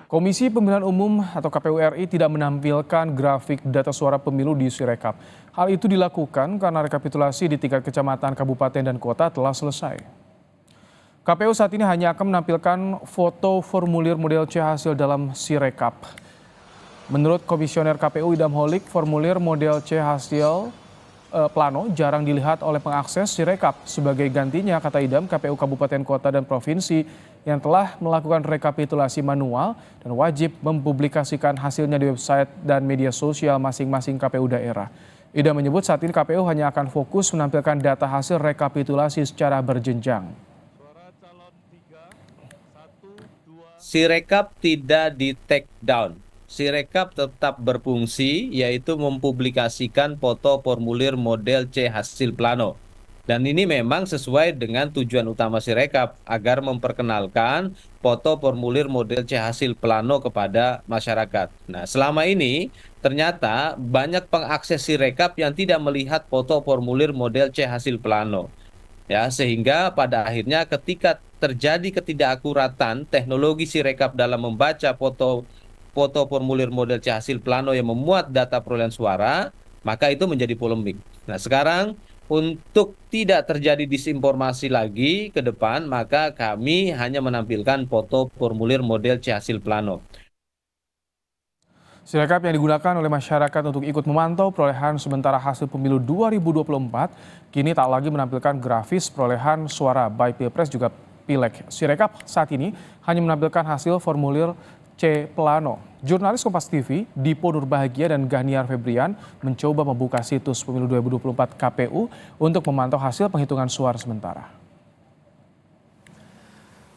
Komisi Pemilihan Umum atau KPU RI tidak menampilkan grafik data suara pemilu di Sirekap. Hal itu dilakukan karena rekapitulasi di tingkat kecamatan, kabupaten, dan kota telah selesai. KPU saat ini hanya akan menampilkan foto formulir model C hasil dalam Sirekap. Menurut Komisioner KPU Idam Holik, formulir model C hasil plano jarang dilihat oleh pengakses Sirekap. Sebagai gantinya, kata Idam, KPU Kabupaten, Kota, dan Provinsi yang telah melakukan rekapitulasi manual dan wajib mempublikasikan hasilnya di website dan media sosial masing-masing KPU daerah. Idam menyebut saat ini KPU hanya akan fokus menampilkan data hasil rekapitulasi secara berjenjang. Sirekap tidak di take down. Sirekap tetap berfungsi, yaitu mempublikasikan foto formulir model C hasil plano. Dan ini memang sesuai dengan tujuan utama Sirekap, agar memperkenalkan foto formulir model C hasil plano kepada masyarakat. Nah, selama ini ternyata banyak pengakses Sirekap yang tidak melihat foto formulir model C hasil plano. Ya, sehingga pada akhirnya ketika terjadi ketidakakuratan teknologi Sirekap dalam membaca foto formulir model C hasil plano yang memuat data perolehan suara, maka itu menjadi polemik. Nah, sekarang untuk tidak terjadi disinformasi lagi ke depan, maka kami hanya menampilkan foto formulir model C hasil plano. Sirekap yang digunakan oleh masyarakat untuk ikut memantau perolehan sementara hasil pemilu 2024 kini tak lagi menampilkan grafis perolehan suara baik Pilpres juga Pileg. Sirekap saat ini hanya menampilkan hasil formulir C plano. Jurnalis Kompas TV, Dipo Nurbahagia dan Ganiar Febrian mencoba membuka situs pemilu 2024 KPU untuk memantau hasil penghitungan suara sementara.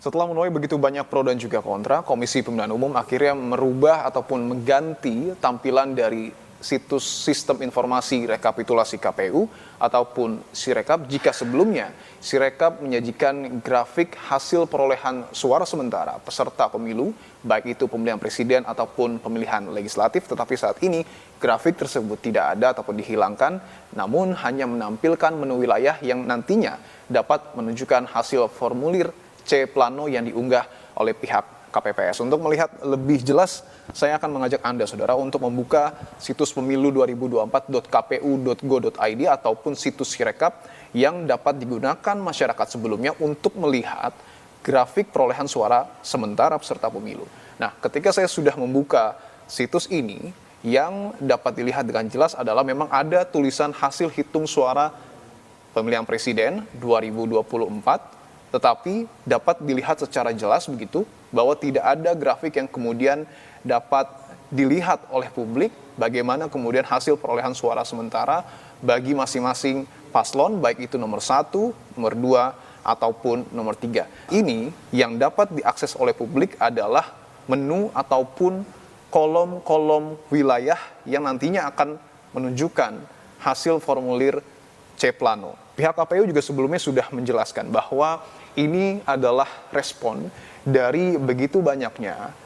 Setelah menuai begitu banyak pro dan juga kontra, Komisi Pemilihan Umum akhirnya merubah ataupun mengganti tampilan dari situs sistem informasi rekapitulasi KPU ataupun Sirekap, jika sebelumnya Sirekap menyajikan grafik hasil perolehan suara sementara peserta pemilu, baik itu pemilihan presiden ataupun pemilihan legislatif, tetapi saat ini grafik tersebut tidak ada ataupun dihilangkan, namun hanya menampilkan menu wilayah yang nantinya dapat menunjukkan hasil formulir C plano yang diunggah oleh pihak KPPS. Untuk melihat lebih jelas, saya akan mengajak Anda, Saudara, untuk membuka situs pemilu2024.kpu.go.id ataupun situs Sirekap yang dapat digunakan masyarakat sebelumnya untuk melihat grafik perolehan suara sementara peserta pemilu. Nah, ketika saya sudah membuka situs ini, yang dapat dilihat dengan jelas adalah memang ada tulisan hasil hitung suara pemilihan presiden 2024, tetapi dapat dilihat secara jelas begitu bahwa tidak ada grafik yang kemudian dapat dilihat oleh publik bagaimana kemudian hasil perolehan suara sementara bagi masing-masing paslon, baik itu nomor 1, nomor 2, ataupun nomor 3. Ini yang dapat diakses oleh publik adalah menu ataupun kolom-kolom wilayah yang nantinya akan menunjukkan hasil formulir C plano. Pihak KPU juga sebelumnya sudah menjelaskan bahwa ini adalah respon dari begitu banyaknya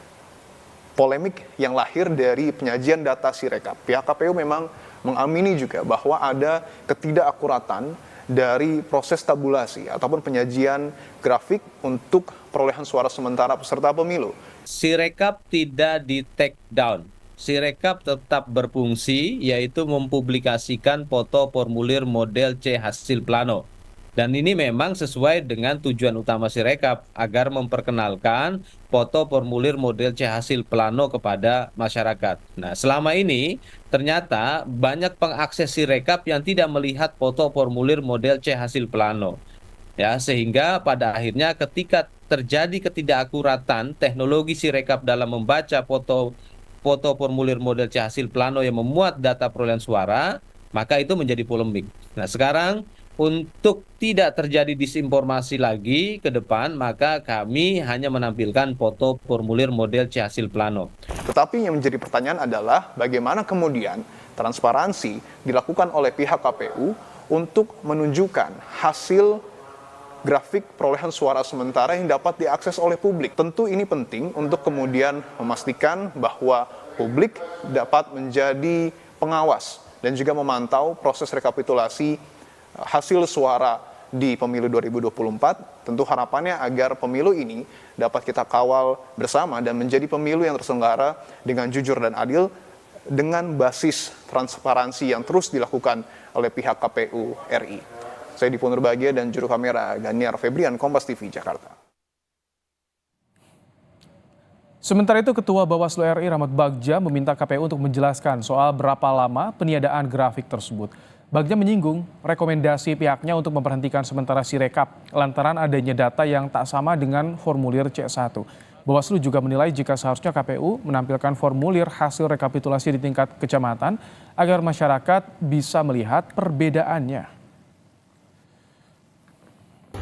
polemik yang lahir dari penyajian data Sirekap. Pihak KPU memang mengamini juga bahwa ada ketidakakuratan dari proses tabulasi ataupun penyajian grafik untuk perolehan suara sementara peserta pemilu. Sirekap tidak di take down. Sirekap tetap berfungsi, yaitu mempublikasikan foto formulir model C hasil plano. Dan ini memang sesuai dengan tujuan utama Sirekap, agar memperkenalkan foto formulir model C hasil plano kepada masyarakat. Nah, selama ini ternyata banyak pengakses Sirekap yang tidak melihat foto formulir model C hasil plano. Ya, sehingga pada akhirnya ketika terjadi ketidakakuratan teknologi Sirekap dalam membaca foto formulir model C hasil plano yang memuat data perolehan suara, maka itu menjadi polemik. Nah, sekarang untuk tidak terjadi disinformasi lagi ke depan, maka kami hanya menampilkan foto formulir model C hasil plano. Tetapi yang menjadi pertanyaan adalah bagaimana kemudian transparansi dilakukan oleh pihak KPU untuk menunjukkan hasil grafik perolehan suara sementara yang dapat diakses oleh publik. Tentu ini penting untuk kemudian memastikan bahwa publik dapat menjadi pengawas dan juga memantau proses rekapitulasi hasil suara di pemilu 2024. Tentu harapannya agar pemilu ini dapat kita kawal bersama dan menjadi pemilu yang terselenggara dengan jujur dan adil, dengan basis transparansi yang terus dilakukan oleh pihak KPU RI. Saya Dipo Nurbahagia dan juru kamera Ganiar Febrian, Kompas TV, Jakarta. Sementara itu, Ketua Bawaslu RI Rahmat Bagja meminta KPU untuk menjelaskan soal berapa lama peniadaan grafik tersebut. Bagja menyinggung rekomendasi pihaknya untuk memberhentikan sementara Sirekap lantaran adanya data yang tak sama dengan formulir C1. Bawaslu juga menilai jika seharusnya KPU menampilkan formulir hasil rekapitulasi di tingkat kecamatan agar masyarakat bisa melihat perbedaannya.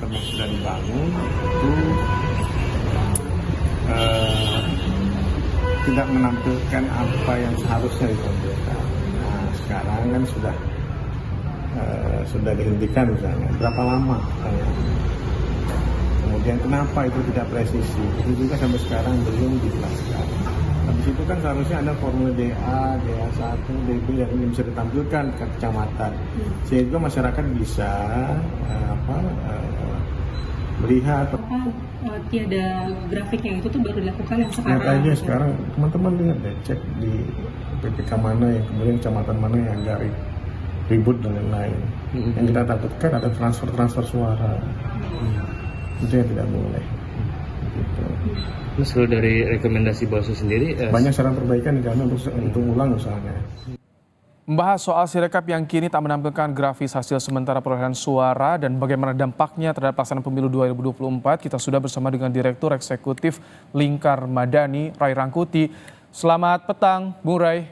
Yang sudah dibangun itu tidak menampilkan apa yang seharusnya ditampilkan. Nah, sekarang kan sudah dihentikan misalnya. Berapa lama? Kemudian kenapa itu tidak presisi? Itu juga sampai sekarang belum dijelaskan. Habis itu kan seharusnya ada formulir DA, DA1, DB yang bisa ditampilkan ke kecamatan. Sehingga masyarakat bisa melihat. Tiada grafik yang itu tuh baru dilakukan yang sekarang. Lihat aja sekarang, teman-teman lihat deh, cek di PPK mana yang kemudian kecamatan mana yang agak ribut dan lain-lain. Yang kita takutkan ada transfer suara. Itu yang tidak boleh. Gitu. Terus kalau dari rekomendasi Bawaslu sendiri, banyak saran perbaikan di kami untuk ulang misalnya. Membahas soal Sirekap yang kini tak menampilkan grafis hasil sementara perolehan suara dan bagaimana dampaknya terhadap pelaksanaan pemilu 2024, kita sudah bersama dengan Direktur Eksekutif Lingkar Madani, Ray Rangkuti. Selamat petang, Bung Ray.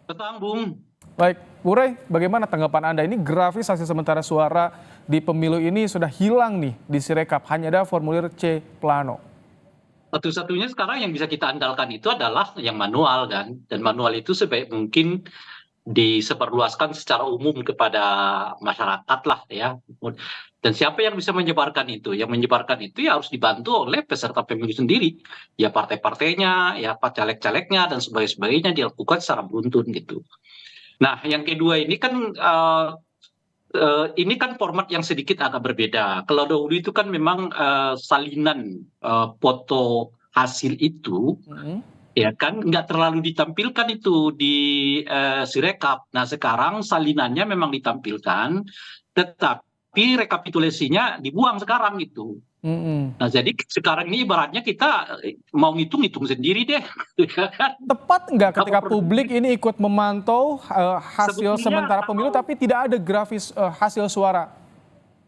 Petang, Bung. Baik, Bung Ray, bagaimana tanggapan Anda? Ini grafis hasil sementara suara di pemilu ini sudah hilang nih di Sirekap, hanya ada formulir C plano. Satu-satunya sekarang yang bisa kita andalkan itu adalah yang manual kan, dan manual itu sebaik mungkin disebarluaskan secara umum kepada masyarakat lah ya. Dan siapa yang bisa menyebarkan itu? Yang menyebarkan itu ya harus dibantu oleh peserta pemilu sendiri. Ya partai-partainya, ya caleg-calegnya dan sebagainya dilakukan secara beruntun gitu. Nah, yang kedua ini kan format yang sedikit agak berbeda. Kalau dahulu itu kan memang salinan foto hasil itu ya kan nggak terlalu ditampilkan itu di Sirekap. Nah, sekarang salinannya memang ditampilkan, tetapi rekapitulasinya dibuang sekarang gitu. Nah, jadi sekarang ini ibaratnya kita mau ngitung sendiri deh. Tepat nggak ketika publik ini ikut memantau hasil Sebetulnya sementara pemilu tapi tidak ada grafis hasil suara?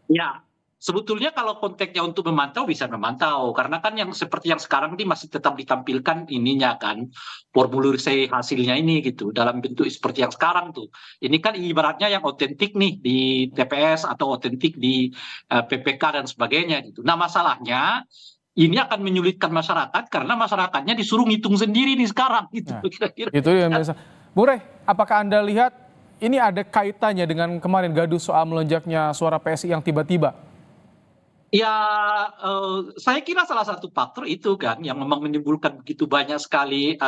Ya, sebetulnya kalau konteksnya untuk memantau bisa memantau, karena kan yang seperti yang sekarang ini masih tetap ditampilkan ininya kan, formulir C hasilnya ini gitu, dalam bentuk seperti yang sekarang tuh. Ini kan ibaratnya yang otentik nih di TPS atau otentik di PPK dan sebagainya gitu. Nah, masalahnya ini akan menyulitkan masyarakat karena masyarakatnya disuruh ngitung sendiri nih sekarang gitu. Nah, Kira-kira. itu yang biasa. Bung Ray, apakah Anda lihat ini ada kaitannya dengan kemarin gaduh soal melonjaknya suara PSI yang tiba-tiba? Ya, saya kira salah satu faktor itu kan yang memang menimbulkan begitu banyak sekali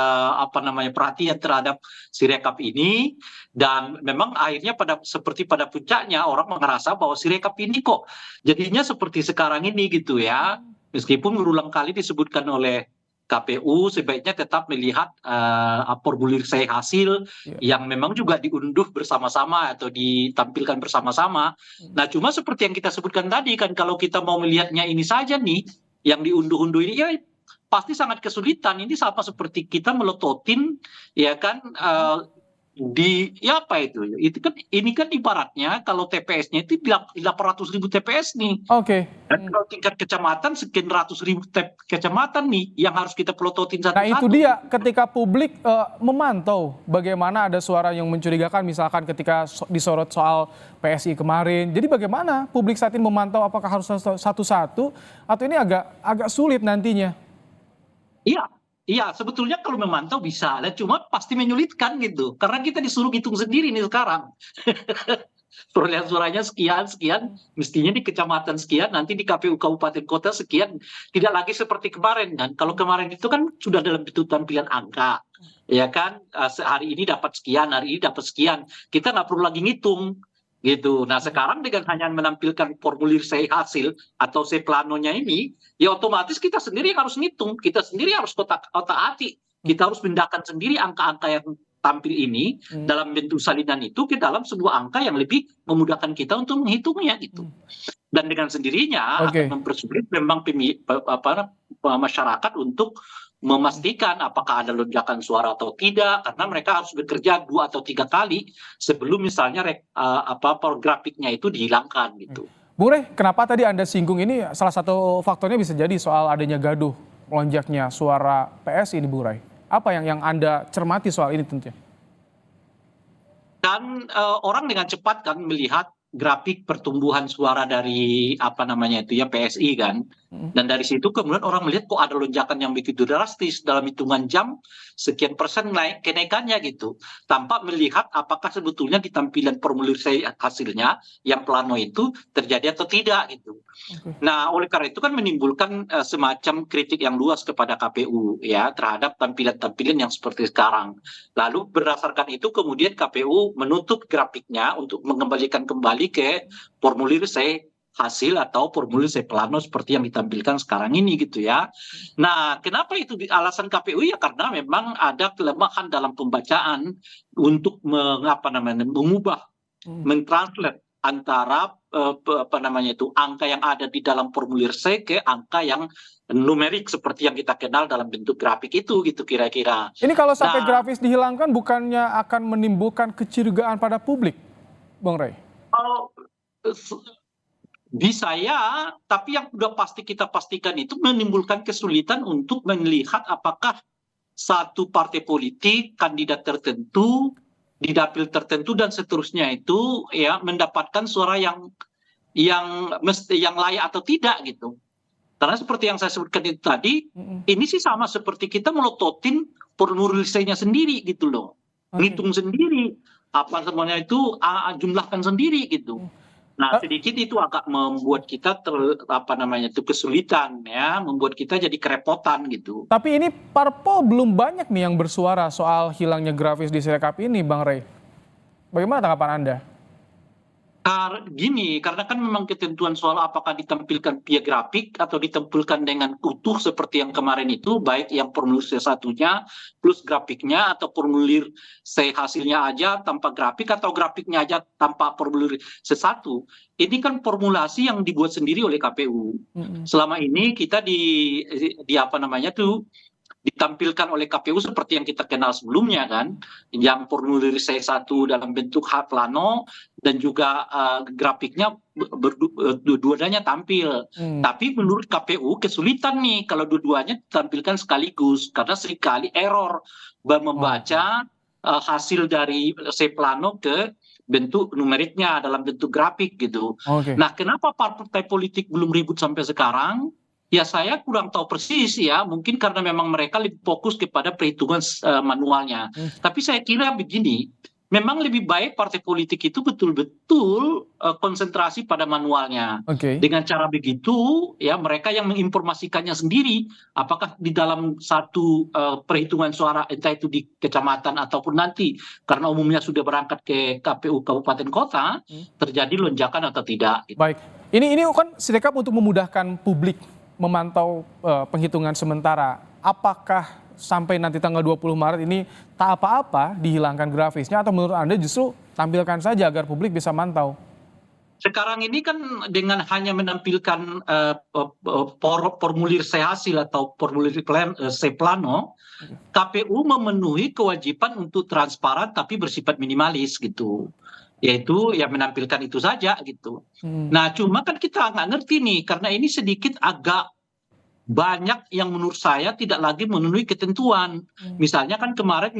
perhatian terhadap Sirekap ini, dan memang akhirnya seperti pada puncaknya orang merasa bahwa Sirekap ini kok jadinya seperti sekarang ini gitu ya. Meskipun berulang kali disebutkan oleh KPU sebaiknya tetap melihat formulir C hasil yang memang juga diunduh bersama-sama atau ditampilkan bersama-sama. Nah, cuma seperti yang kita sebutkan tadi kan, kalau kita mau melihatnya ini saja nih yang diunduh-unduh ini ya pasti sangat kesulitan. Ini sama seperti kita melototin ya kan itu kan ini kan ibaratnya kalau TPS-nya itu 800.000 TPS nih. Oke. Dan kalau tingkat kecamatan sekian ratus ribu kecamatan nih yang harus kita pelototin satu-satu. Nah, itu dia ketika publik memantau bagaimana ada suara yang mencurigakan, misalkan ketika disorot soal PSI kemarin. Jadi bagaimana publik saat ini memantau, apakah harus satu-satu atau ini agak sulit nantinya? Iya, sebetulnya kalau memantau bisa, cuma pasti menyulitkan gitu. Karena kita disuruh hitung sendiri nih sekarang. Perolehan suaranya sekian, mestinya di kecamatan sekian, nanti di KPU kabupaten kota sekian. Tidak lagi seperti kemarin kan. Kalau kemarin itu kan sudah dalam bentuk tampilan angka. Ya kan, hari ini dapat sekian, hari ini dapat sekian. Kita nggak perlu lagi ngitung. gitu. Nah sekarang dengan hanya menampilkan formulir C hasil atau C planonya ini, ya otomatis kita sendiri yang harus ngitung, kita sendiri harus otak-atik, kita harus pindahkan sendiri angka-angka yang tampil ini dalam bentuk salinan itu ke dalam sebuah angka yang lebih memudahkan kita untuk menghitungnya gitu. Dan dengan sendirinya akan mempersulit memang masyarakat untuk memastikan apakah ada lonjakan suara atau tidak, karena mereka harus bekerja 2 atau 3 kali sebelum misalnya grafiknya itu dihilangkan gitu. Bung Rey, kenapa tadi Anda singgung ini salah satu faktornya bisa jadi soal adanya gaduh melonjaknya suara PS ini, Bung Rey? Apa yang Anda cermati soal ini tentunya? Dan orang dengan cepat kan melihat grafik pertumbuhan suara dari PSI kan, dan dari situ kemudian orang melihat kok ada lonjakan yang begitu drastis dalam hitungan jam sekian persen naik kenaikannya gitu, tanpa melihat apakah sebetulnya di tampilan formulir hasilnya yang plano itu terjadi atau tidak gitu. Nah oleh karena itu kan menimbulkan semacam kritik yang luas kepada KPU ya terhadap tampilan-tampilan yang seperti sekarang. Lalu berdasarkan itu kemudian KPU menutup grafiknya untuk mengembalikan kembali ke formulir C hasil atau formulir C plano seperti yang ditampilkan sekarang ini gitu ya. Nah, kenapa itu alasan KPU ya karena memang ada kelemahan dalam pembacaan untuk mengubah mentranslate antara angka yang ada di dalam formulir C ke angka yang numerik seperti yang kita kenal dalam bentuk grafik itu gitu kira-kira. Ini kalau sampai grafis dihilangkan bukannya akan menimbulkan kecurigaan pada publik, Bung Rey? Bisa ya, tapi yang sudah pasti kita pastikan itu menimbulkan kesulitan untuk melihat apakah satu partai politik, kandidat tertentu, di dapil tertentu dan seterusnya itu ya mendapatkan suara yang layak atau tidak gitu. Karena seperti yang saya sebutkan itu tadi, ini sih sama seperti kita melototin formulir C-nya sendiri gitu loh. Ngitung sendiri apa semuanya itu jumlahkan sendiri gitu. Nah sedikit itu agak membuat kita kesulitan ya, membuat kita jadi kerepotan gitu. Tapi ini parpol belum banyak nih yang bersuara soal hilangnya grafis di Sirekap ini, Bang Rey. Bagaimana tanggapan Anda? Gini, karena kan memang ketentuan soal apakah ditampilkan via grafik atau ditampilkan dengan utuh seperti yang kemarin itu, baik yang formulir C1-nya plus grafiknya atau formulir C hasilnya aja tanpa grafik atau grafiknya aja tanpa formulir C1. Ini kan formulasi yang dibuat sendiri oleh KPU. Selama ini kita ditampilkan oleh KPU seperti yang kita kenal sebelumnya kan, yang formulir C1 dalam bentuk plano dan juga grafiknya dua-duanya tampil. Tapi menurut KPU kesulitan nih kalau dua-duanya ditampilkan sekaligus karena seringkali error membaca hasil dari C plano ke bentuk numeriknya dalam bentuk grafik gitu. Nah, kenapa partai politik belum ribut sampai sekarang? Ya saya kurang tahu persis ya, mungkin karena memang mereka lebih fokus kepada perhitungan manualnya. Tapi saya kira begini, memang lebih baik partai politik itu betul-betul konsentrasi pada manualnya. Dengan cara begitu, ya mereka yang menginformasikannya sendiri, apakah di dalam satu perhitungan suara entah itu di kecamatan ataupun nanti, karena umumnya sudah berangkat ke KPU kabupaten kota, terjadi lonjakan atau tidak. Gitu. Baik, ini kan Sirekap untuk memudahkan publik memantau penghitungan sementara. Apakah sampai nanti tanggal 20 Maret ini tak apa-apa dihilangkan grafisnya atau menurut Anda justru tampilkan saja agar publik bisa mantau? Sekarang ini kan dengan hanya menampilkan formulir C hasil atau formulir C plano, KPU memenuhi kewajiban untuk transparan tapi bersifat minimalis gitu. Yaitu ya menampilkan itu saja gitu. Nah cuma kan kita nggak ngerti nih karena ini sedikit agak banyak yang menurut saya tidak lagi memenuhi ketentuan. Misalnya kan kemarin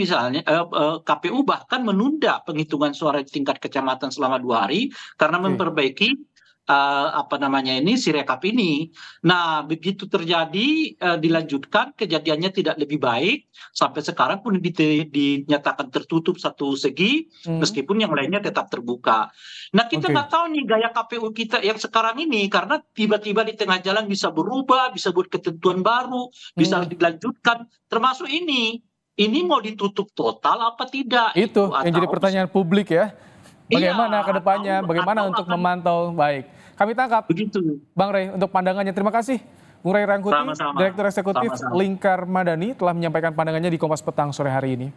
KPU bahkan menunda penghitungan suara di tingkat kecamatan selama 2 hari karena memperbaiki Sirekap ini. Nah begitu terjadi dilanjutkan kejadiannya tidak lebih baik sampai sekarang pun dinyatakan tertutup satu segi meskipun yang lainnya tetap terbuka. Nah kita nggak tahu nih gaya KPU kita yang sekarang ini karena tiba-tiba di tengah jalan bisa berubah, bisa buat ketentuan baru, bisa dilanjutkan termasuk ini mau ditutup total apa tidak? Itu yang jadi pertanyaan publik ya. bagaimana Iya, ke depannya, bagaimana atau untuk akan memantau. Baik, kami tangkap begitu. Bang Rey untuk pandangannya. Terima kasih. Bung Rey Rangkuti, Sama-sama. Direktur Eksekutif Sama-sama. Lingkar Madani telah menyampaikan pandangannya di Kompas Petang sore hari ini.